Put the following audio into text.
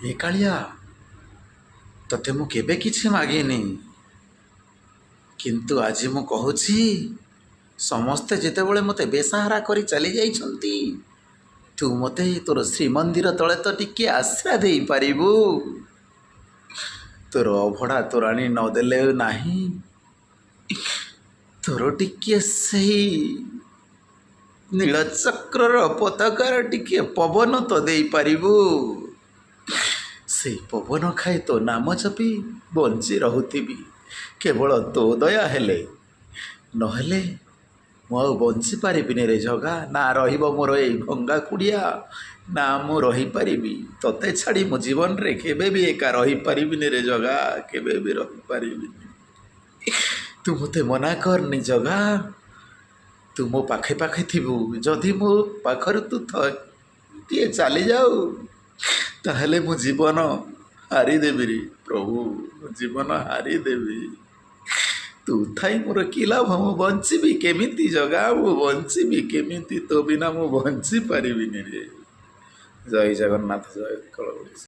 ଏ କାଳିଆ, ତତେ ମୁଁ କେବେ କିଛି ମାଗିନି, କିନ୍ତୁ ଆଜି ମୁଁ କହୁଛି ସମସ୍ତେ ଯେତେବେଳେ ମୋତେ ବେସାହାରା କରି ଚାଲି ଯାଇଛନ୍ତି, ତୁ ମୋତେ ତୋର ଶ୍ରୀମନ୍ଦିର ତଳେ ତ ଟିକେ ଆଶ୍ରା ଦେଇପାରିବୁ। ତୋର ଅଭଡ଼ା ତୋରାଣୀ ନଦେଲେ ନାହିଁ, ତୋର ଟିକେ ସେହି ନୀଳଚକ୍ରର ପତାକାର ଟିକେ ପବନ ତ ଦେଇପାରିବୁ। ସେଇ ପବନ ଖାଇ ତୋ ନାମ ଜପି ବଞ୍ଚି ରହୁଥିବି କେବଳ ତୋ ଦୟା ହେଲେ, ନହେଲେ ମୁଁ ଆଉ ବଞ୍ଚିପାରିବିନି ରେ ଜଗା। ନା ରହିବ ମୋର ଏଇ ଭଙ୍ଗା କୁଡ଼ିଆ, ନା ମୁଁ ରହିପାରିବି ତତେ ଛାଡ଼ି ମୋ ଜୀବନରେ କେବେ ବି ଏକା ରହିପାରିବିନି ରେ ଜଗା, କେବେ ବି ରହିପାରିବିନି। ତୁ ମୋତେ ମନା କରନି ଜଗା, ତୁ ମୋ ପାଖେ ପାଖେ ଥିବୁ। ଯଦି ମୋ ପାଖରୁ ତୁ ଟିଏ ଚାଲିଯାଉ, ତାହେଲେ ମୁଁ ଜୀବନ ହାରିଦେବି ରେ ପ୍ରଭୁ, ମୁଁ ଜୀବନ ହାରିଦେବି। ତୁ ଥାଇ ମୋର କି ଲାଭ, ମୁଁ ବଞ୍ଚିବି କେମିତି ଜଗା, ମୁଁ ବଞ୍ଚିବି କେମିତି? ତୋ ବିନା ମୁଁ ବଞ୍ଚି ପାରିବିନି ରେ। ଜୟ ଜଗନ୍ନାଥ, ଜୟ କଳ ଓଡ଼ିଶା।